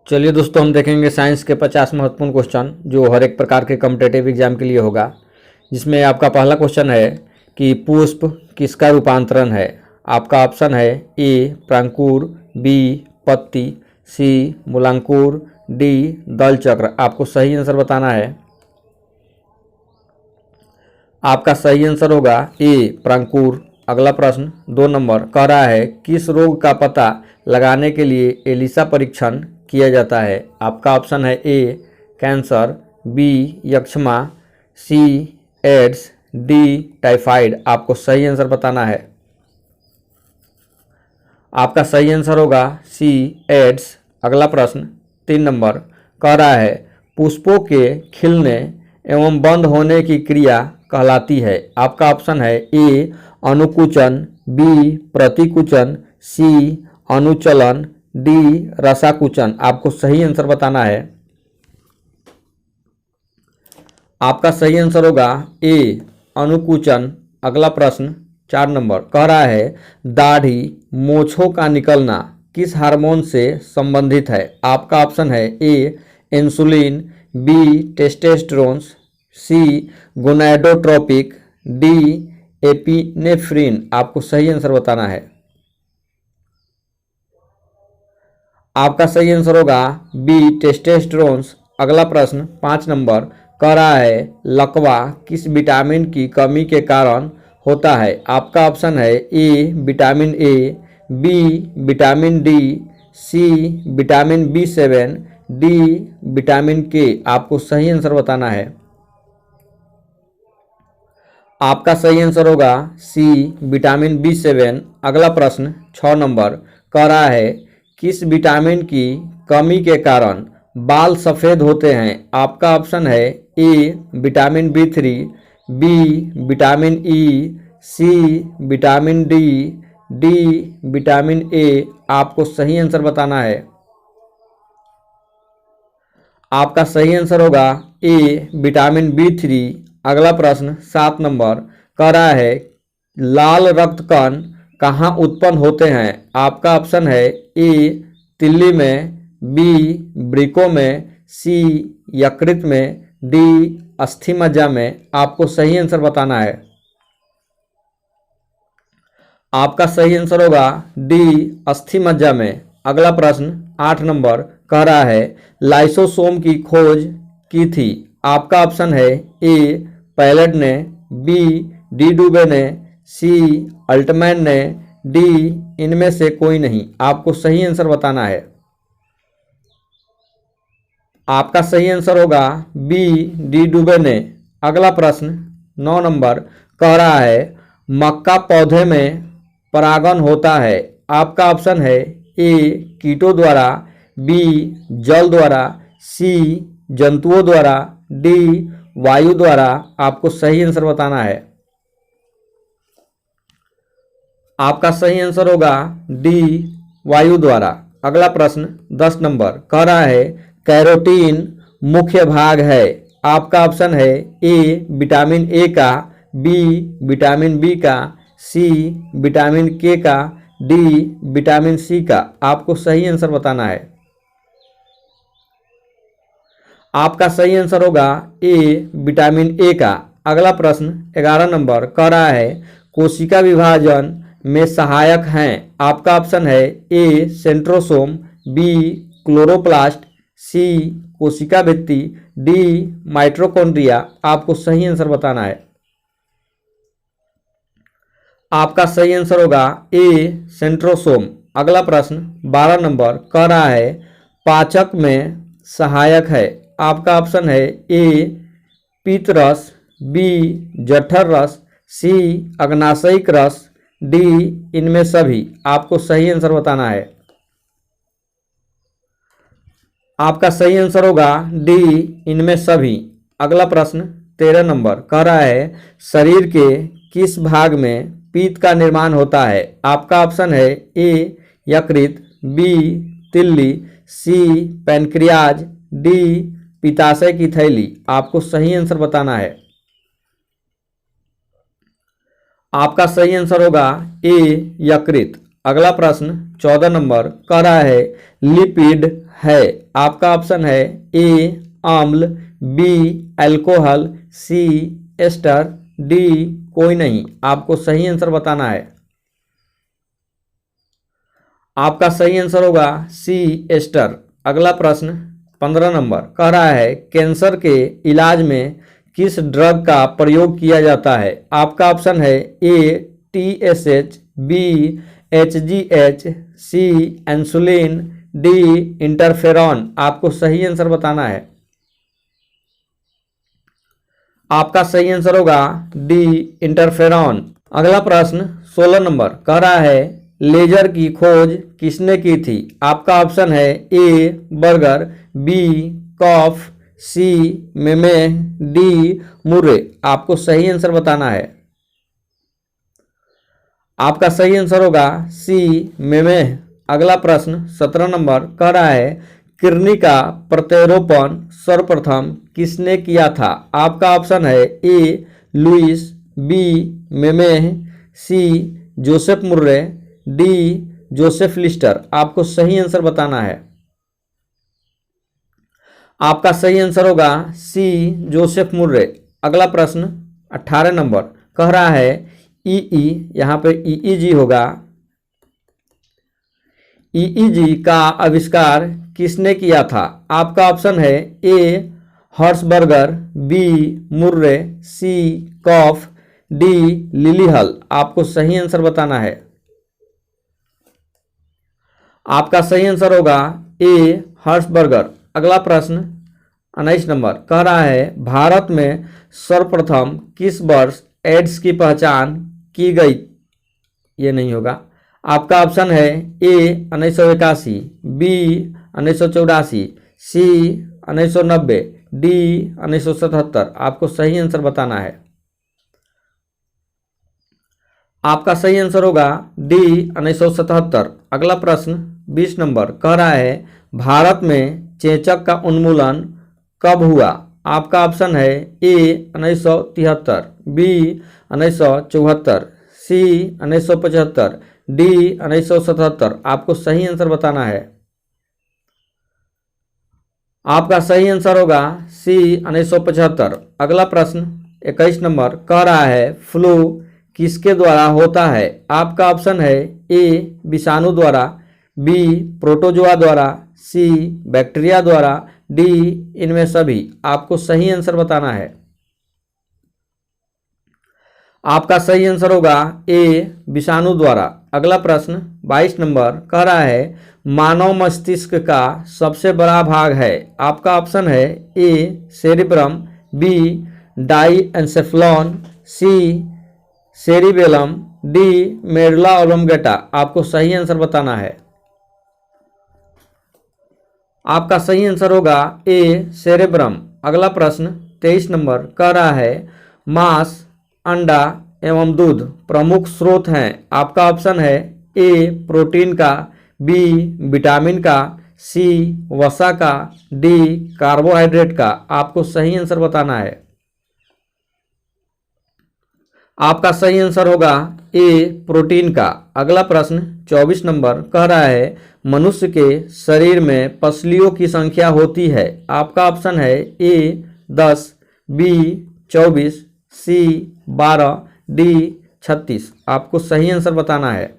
चलिए दोस्तों, हम देखेंगे साइंस के 50 महत्वपूर्ण क्वेश्चन जो हर एक प्रकार के कॉम्पिटेटिव एग्जाम के लिए होगा। जिसमें आपका पहला क्वेश्चन है कि पुष्प किसका रूपांतरण है। आपका ऑप्शन है ए प्रांकुर, बी पत्ती, सी मूलांकुर, डी दल चक्र। आपको सही आंसर बताना है। आपका सही आंसर होगा ए प्रांकुर। अगला प्रश्न 2 नंबर कह रहा है किस रोग का पता लगाने के लिए एलिसा परीक्षण किया जाता है। आपका ऑप्शन है ए कैंसर, बी यक्ष्मा, सी एड्स, डी टाइफाइड। आपको सही आंसर बताना है। आपका सही आंसर होगा सी एड्स। अगला प्रश्न 3 नंबर कह रहा है पुष्पों के खिलने एवं बंद होने की क्रिया कहलाती है। आपका ऑप्शन है ए अनुकुचन, बी प्रतिकुचन, सी अनुचलन, डी रसाकुचन। आपको सही आंसर बताना है। आपका सही आंसर होगा ए अनुकुचन। अगला प्रश्न 4 नंबर कह रहा है दाढ़ी मोछों का निकलना किस हार्मोन से संबंधित है। आपका ऑप्शन है ए इंसुलिन, बी टेस्टोस्टेरोन, सी गोनाडोट्रोपिक, डी एपिनेफ्रिन। आपको सही आंसर बताना है। आपका सही आंसर होगा बी टेस्टोस्टेरोन। अगला प्रश्न 5 नंबर कह रहा है लकवा किस विटामिन की कमी के कारण होता है। आपका ऑप्शन है A vitamin A, B vitamin D, C vitamin B7, D vitamin K. आपको सही आंसर बताना है। आपका सही आंसर होगा सी विटामिन B7। अगला प्रश्न 6 नंबर कह रहा है किस विटामिन की कमी के कारण बाल सफ़ेद होते हैं। आपका ऑप्शन है A vitamin B3, B vitamin E, C vitamin D, D vitamin A. आपको सही आंसर बताना है। आपका सही आंसर होगा ए विटामिन B3। अगला प्रश्न 7 नंबर कह रहा है लाल रक्त कण कहाँ उत्पन्न होते हैं। आपका ऑप्शन है ए तिल्ली में, बी वृक्कों में, सी यकृत में, डी अस्थि मज्जा में। आपको सही आंसर बताना है। आपका सही आंसर होगा डी अस्थि मज्जा में। अगला प्रश्न 8 नंबर कह रहा है लाइसोसोम की खोज की थी। आपका ऑप्शन है ए पैलेट ने, बी डी डुबे ने, सी अल्टमैन ने, डी इनमें से कोई नहीं। आपको सही आंसर बताना है। आपका सही आंसर होगा बी डी डुबे ने। अगला प्रश्न 9 नंबर कह रहा है मक्का पौधे में परागण होता है। आपका ऑप्शन है ए कीटों द्वारा, बी जल द्वारा, सी जंतुओं द्वारा, डी वायु द्वारा। आपको सही आंसर बताना है। आपका सही आंसर होगा डी वायु द्वारा। अगला प्रश्न 10 नंबर कह रहा है कैरोटीन मुख्य भाग है। आपका ऑप्शन है ए विटामिन ए का, बी विटामिन बी का, सी विटामिन के का, डी विटामिन सी का। आपको सही आंसर बताना है। आपका सही आंसर होगा ए विटामिन ए का। अगला प्रश्न 11 नंबर कह रहा है कोशिका विभाजन में सहायक हैं। आपका ऑप्शन है ए सेंट्रोसोम, बी क्लोरोप्लास्ट, सी कोशिका भित्ति, डी माइटोकॉन्ड्रिया। आपको सही आंसर बताना है। आपका सही आंसर होगा ए सेंट्रोसोम। अगला प्रश्न 12 नंबर कह रहा है पाचक में सहायक है। आपका ऑप्शन है ए पीतरस, बी जठर रस, सी अग्नाशयिक रस, डी इनमें सभी। आपको सही आंसर बताना है। आपका सही आंसर होगा डी इनमें सभी। अगला प्रश्न 13 नंबर कह रहा है शरीर के किस भाग में पीत का निर्माण होता है। आपका ऑप्शन है ए यकृत, बी तिल्ली, सी पैनक्रियाज, डी पित्ताशय की थैली। आपको सही आंसर बताना है। आपका सही आंसर होगा ए यकृत। अगला प्रश्न 14 नंबर कह रहा है लिपिड है? आपका ऑप्शन है ए अम्ल, बी अल्कोहल, सी एस्टर, डी कोई नहीं। आपको सही आंसर बताना है। आपका सही आंसर होगा सी एस्टर। अगला प्रश्न 15 नंबर कह रहा है कैंसर के इलाज में किस ड्रग का प्रयोग किया जाता है? आपका ऑप्शन है ए TSH, बी HGH, सी इंसुलिन, डी इंटरफेरॉन। आपको सही आंसर बताना है। आपका सही आंसर होगा डी इंटरफेरॉन। अगला प्रश्न 16 नंबर कह रहा है लेजर की खोज किसने की थी? आपका ऑप्शन है ए बर्गर, बी कॉफ, सी मेमेह, डी मुर्रे। आपको सही आंसर बताना है। आपका सही आंसर होगा सी मेमेह। अगला प्रश्न 17 नंबर कह रहा है किडनी का प्रत्यारोपण सर्वप्रथम किसने किया था? आपका ऑप्शन है ए लुइस, बी मेमेह, C Joseph Murray, D Joseph Lister. आपको सही आंसर बताना है। आपका सही आंसर होगा सी जोसेफ मुर्रे। अगला प्रश्न 18 नंबर कह रहा है यहाँ पे EEG होगा। EEG का आविष्कार किसने किया था? आपका ऑप्शन है ए हर्सबर्गर, बी मुर्रे, सी कॉफ, डी लिलीहल। आपको सही आंसर बताना है। आपका सही आंसर होगा ए हर्सबर्गर। अगला प्रश्न 19 नंबर कह रहा है भारत में सर्वप्रथम किस वर्ष एड्स की पहचान की गई? ये नहीं होगा। आपका ऑप्शन है ए 1981, बी 1984, सी 1990, डी 1977। आपको सही आंसर बताना है। आपका सही आंसर होगा डी 1977। अगला प्रश्न 20 नंबर कह रहा है भारत में चेचक का उन्मूलन कब हुआ? आपका ऑप्शन है ए 1973, बी 1974, सी 1975, डी 1977। आपको सही आंसर बताना है। आपका सही आंसर होगा सी 1975। अगला प्रश्न 21 नंबर कह रहा है फ्लू किसके द्वारा होता है? आपका ऑप्शन है ए विषाणु द्वारा, बी प्रोटोजोआ द्वारा, सी बैक्टीरिया द्वारा, डी इनमें सभी। आपको सही आंसर बताना है। आपका सही आंसर होगा ए विषाणु द्वारा। अगला प्रश्न 22 नंबर कह रहा है मानव मस्तिष्क का सबसे बड़ा भाग है? आपका ऑप्शन है ए सेरिब्रम, बी डाईएन्सेफेलॉन, सी सेरिबेलम, डी मेडुला ऑब्लोंगेटा। आपको सही आंसर बताना है। आपका सही आंसर होगा ए सेरेब्रम। अगला प्रश्न 23 नंबर कह रहा है मांस, अंडा एवं दूध प्रमुख स्रोत हैं। आपका ऑप्शन है ए प्रोटीन का, बी विटामिन का, सी वसा का, डी कार्बोहाइड्रेट का। आपको सही आंसर बताना है। आपका सही आंसर होगा ए प्रोटीन का। अगला प्रश्न 24 नंबर कह रहा है मनुष्य के शरीर में पसलियों की संख्या होती है। आपका ऑप्शन है ए 10, बी 24, सी 12, डी 36। आपको सही आंसर बताना है।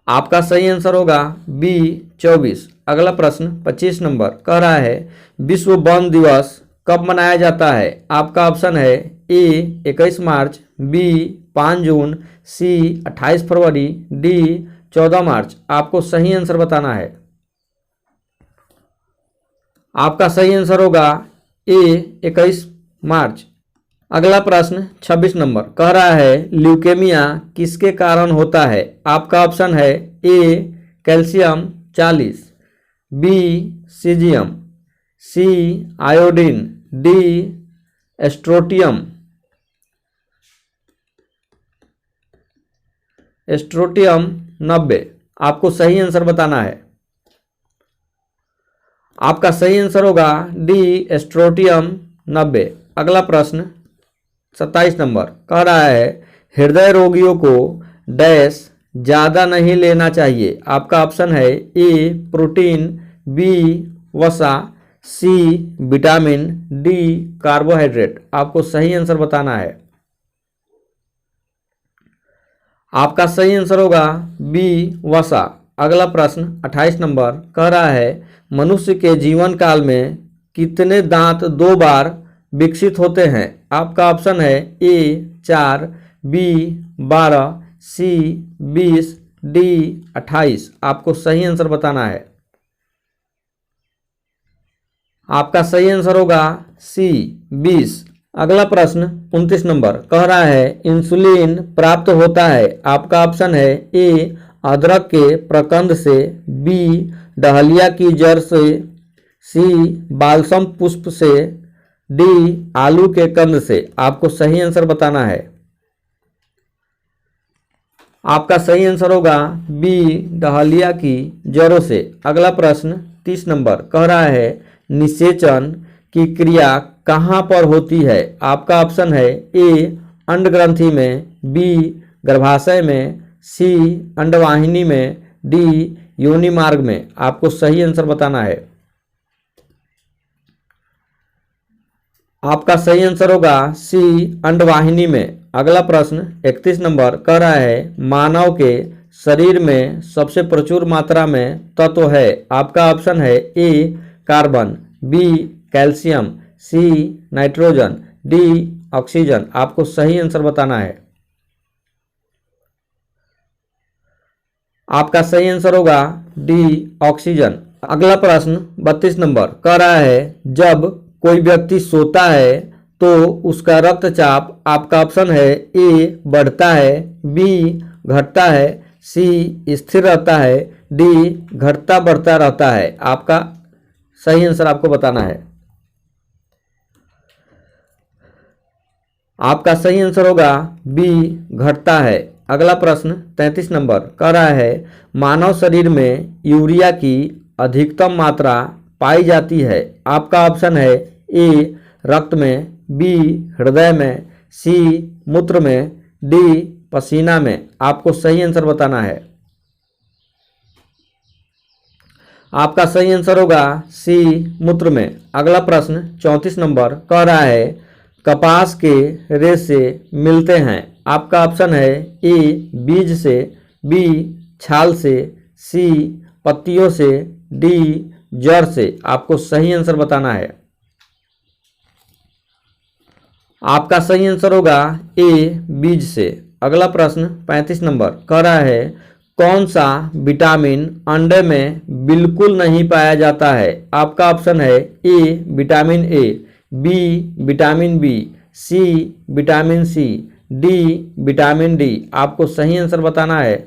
आपका सही आंसर होगा बी 24। अगला प्रश्न 25 नंबर कह रहा है विश्व वन दिवस कब मनाया जाता है? आपका ऑप्शन है ए 21 मार्च, बी 5 जून, सी 28 फरवरी, डी 14 मार्च। आपको सही आंसर बताना है। आपका सही आंसर होगा ए 21 मार्च। अगला प्रश्न 26 नंबर कह रहा है ल्यूकेमिया किसके कारण होता है? आपका ऑप्शन है A calcium 40, B caesium, C iodine, D strontium 90। आपको सही आंसर बताना है। आपका सही आंसर होगा डी एस्ट्रोटियम 90। अगला प्रश्न 27 नंबर कह रहा है हृदय रोगियों को डैश ज़्यादा नहीं लेना चाहिए? आपका ऑप्शन है ए प्रोटीन, बी वसा, सी विटामिन, डी कार्बोहाइड्रेट। आपको सही आंसर बताना है। आपका सही आंसर होगा बी वसा। अगला प्रश्न 28 नंबर कह रहा है मनुष्य के जीवन काल में कितने दांत 2 बार विकसित होते हैं? आपका ऑप्शन है ए 4, बी 12, सी 20, डी 28। आपको सही आंसर बताना है। आपका सही आंसर होगा सी 20। अगला प्रश्न 29 नंबर कह रहा है इंसुलिन प्राप्त होता है। आपका ऑप्शन है ए अदरक के प्रकंद से, बी डहलिया की जड़ से, सी बालसम पुष्प से, डी आलू के कंद से। आपको सही आंसर बताना है। आपका सही आंसर होगा बी डहलिया की जड़ों से। अगला प्रश्न 30 नंबर कह रहा है निषेचन की क्रिया कहाँ पर होती है? आपका ऑप्शन है ए अंडग्रंथि में, बी गर्भाशय में, सी अंडवाहिनी में, डी योनि मार्ग में। आपको सही आंसर बताना है। आपका सही आंसर होगा सी अंडवाहिनी में। अगला प्रश्न 31 नंबर कह रहा है मानव के शरीर में सबसे प्रचुर मात्रा में तत्व है। आपका ऑप्शन है A carbon, B calcium, C nitrogen, D oxygen. आपको सही आंसर बताना है। आपका सही आंसर होगा डी ऑक्सीजन। अगला प्रश्न 32 नंबर कह रहा है जब कोई व्यक्ति सोता है तो उसका रक्तचाप, आपका ऑप्शन है ए बढ़ता है, बी घटता है, सी स्थिर रहता है, डी घटता बढ़ता रहता है। आपका सही आंसर आपको बताना है। आपका सही आंसर होगा बी घटता है। अगला प्रश्न 33 नंबर कह रहा है मानव शरीर में यूरिया की अधिकतम मात्रा पाई जाती है। आपका ऑप्शन है ए रक्त में, बी हृदय में, सी मूत्र में, डी पसीना में। आपको सही आंसर बताना है। आपका सही आंसर होगा सी मूत्र में। अगला प्रश्न 34 नंबर कह रहा है कपास के रेशे मिलते हैं। आपका ऑप्शन है ए बीज से, बी छाल से, सी पत्तियों से, डी जड़ से। आपको सही आंसर बताना है। आपका सही आंसर होगा ए बीज से। अगला प्रश्न 35 नंबर कह रहा है कौन सा विटामिन अंडे में बिल्कुल नहीं पाया जाता है? आपका ऑप्शन है A vitamin A, B vitamin B, C vitamin C, D vitamin D. आपको सही आंसर बताना है।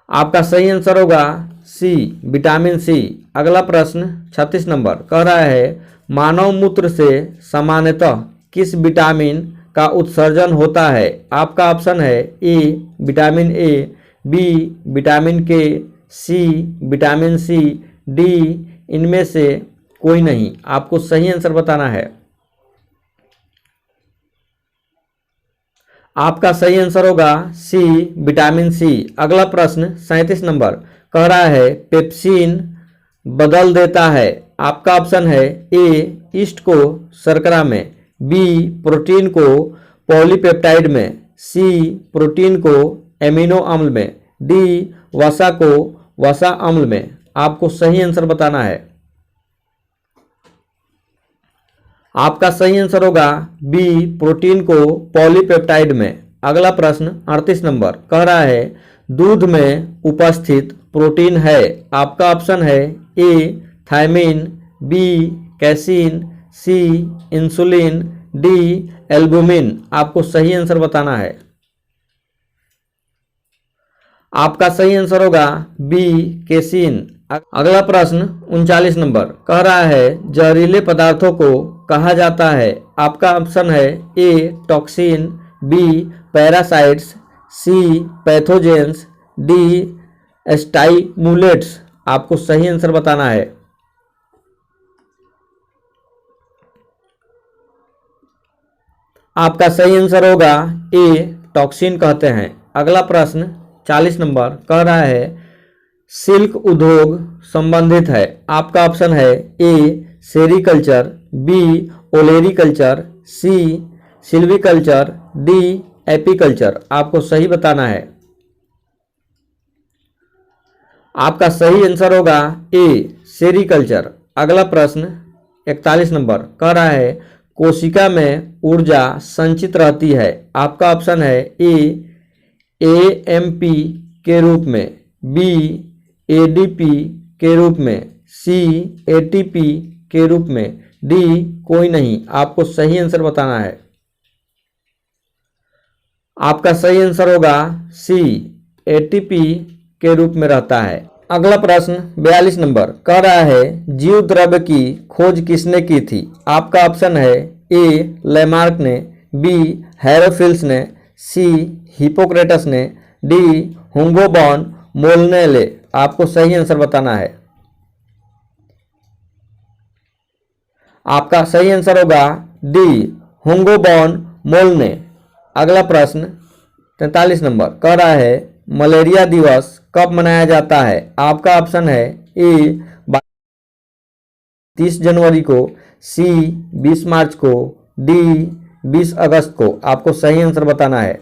आपका सही आंसर होगा सी विटामिन सी। अगला प्रश्न 36 नंबर कह रहा है मानव मूत्र से सामान्यतः किस विटामिन का उत्सर्जन होता है? आपका ऑप्शन है A vitamin A, B vitamin K, C vitamin C, D इनमें से कोई नहीं। आपको सही आंसर बताना है। आपका सही आंसर होगा सी विटामिन सी। अगला प्रश्न 37 नंबर कह रहा है पेप्सिन बदल देता है। आपका ऑप्शन है ए ईस्ट को शर्करा में, बी प्रोटीन को पॉलीपेप्टाइड में, सी प्रोटीन को एमिनो अम्ल में, डी वसा को वसा अम्ल में। आपको सही आंसर बताना है। आपका सही आंसर होगा बी प्रोटीन को पॉलीपेप्टाइड में। अगला प्रश्न 38 नंबर कह रहा है दूध में उपस्थित प्रोटीन है। आपका ऑप्शन है A thiamine, B casein, C insulin, D albumin. आपको सही आंसर बताना है। आपका सही आंसर होगा बी केसीन। अगला प्रश्न 39 नंबर कह रहा है जहरीले पदार्थों को कहा जाता है। आपका ऑप्शन है ए टॉक्सिन, बी पैरासाइट्स, सी पैथोजेंस, डी स्टाइमुलेट्स। आपको सही आंसर बताना है। आपका सही आंसर होगा ए टॉक्सिन कहते हैं। अगला प्रश्न 40 नंबर कह रहा है सिल्क उद्योग संबंधित है। आपका ऑप्शन है ए सेरीकल्चर, बी ओलेरीकल्चर, सी सिल्वीकल्चर, डी एपीकल्चर। आपको सही बताना है। आपका सही आंसर होगा ए सेरीकल्चर। अगला प्रश्न 41 नंबर कह रहा है कोशिका में ऊर्जा संचित रहती है। आपका ऑप्शन है ए एएमपी के रूप में, बी एडीपी के रूप में, सी एटीपी के रूप में, डी कोई नहीं। आपको सही आंसर बताना है। आपका सही आंसर होगा सी एटीपी के रूप में रहता है। अगला प्रश्न 42 नंबर कह रहा है जीव द्रव्य की खोज किसने की थी। आपका ऑप्शन है ए लेमार्क ने, बी हेरोफिल्स ने, सी हिपोक्रेटस ने, डी हुंगो बॉन मोलनेले। आपको सही आंसर बताना है। आपका सही आंसर होगा डी हुंगो बॉन मोलने। अगला प्रश्न 43 नंबर कह रहा है मलेरिया दिवस कब मनाया जाता है। आपका ऑप्शन है ए 30 जनवरी को, सी 20 मार्च को, डी 20 अगस्त को। आपको सही आंसर बताना है।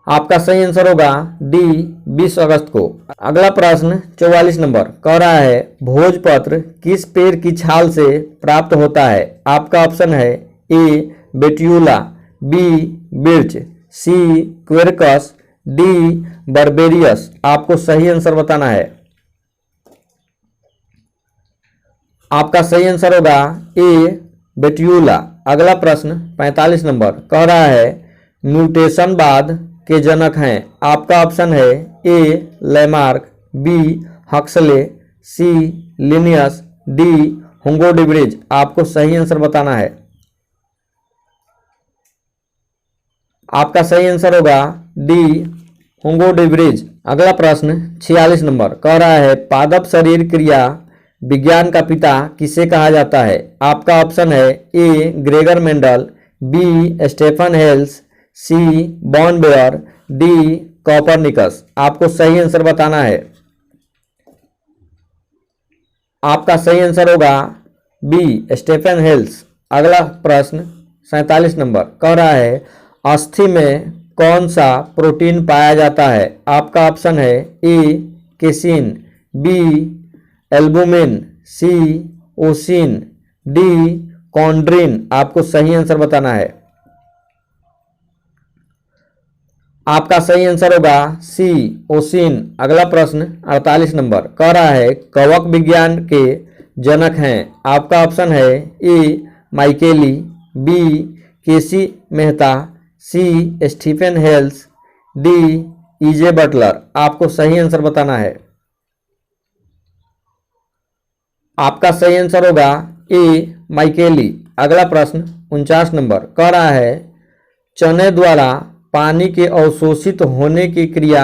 आपका सही आंसर होगा डी 20 अगस्त को। अगला प्रश्न 44 नंबर कह रहा है भोजपत्र किस पेड़ की छाल से प्राप्त होता है। आपका ऑप्शन है ए बेट्यूला, बी बिर्च, सी क्वेरकस, डी बर्बेरियस। आपको सही आंसर बताना है। आपका सही आंसर होगा ए बेट्यूला। अगला प्रश्न 45 नंबर कह रहा है म्यूटेशनवाद के जनक हैं। आपका ऑप्शन है ए लेमार्क, बी हक्सले, सी लिनियस, डी हुंगो डिब्रिज। आपको सही आंसर बताना है। आपका सही आंसर होगा डी हुंगो डिब्रिज। अगला प्रश्न 46 नंबर कह रहा है पादप शरीर क्रिया विज्ञान का पिता किसे कहा जाता है। आपका ऑप्शन है ए ग्रेगर मेंडल, बी स्टेफन हेल्स, सी बॉन बेयर, डी कॉपरनिकस। आपको सही आंसर बताना है। आपका सही आंसर होगा बी स्टेफन हेल्स। अगला प्रश्न 47 नंबर कह रहा है अस्थि में कौन सा प्रोटीन पाया जाता है। आपका ऑप्शन है ए केसिन, बी एल्बुमिन, सी ओसिन, डी कॉन्ड्रिन। आपको सही आंसर बताना है। आपका सही आंसर होगा सी ओसिन। अगला प्रश्न 48 नंबर कह रहा है कवक विज्ञान के जनक हैं। आपका ऑप्शन है ए माइकेली, B KC Mehta, C Stephen Hales, D EJ Butler. आपको सही आंसर बताना है। आपका सही आंसर होगा ए माइकेली। अगला प्रश्न 49 नंबर कह रहा है चने द्वारा पानी के अवशोषित होने की क्रिया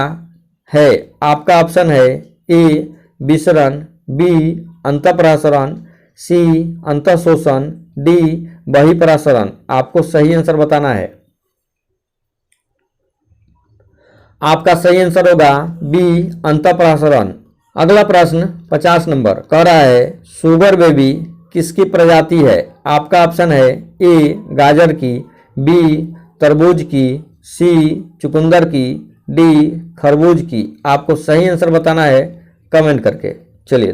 है। आपका ऑप्शन है ए विसरण, बी अंतःपरासरण, सी अंतःशोषण, डी बहिःपरासरण। आपको सही आंसर बताना है। आपका सही आंसर होगा बी अंतःपरासरण। अगला प्रश्न 50 नंबर कह रहा है शुगर बेबी किसकी प्रजाति है। आपका ऑप्शन है ए गाजर की, बी तरबूज की, सी चुकंदर की, डी खरबूज की। आपको सही आंसर बताना है कमेंट करके। चलिए।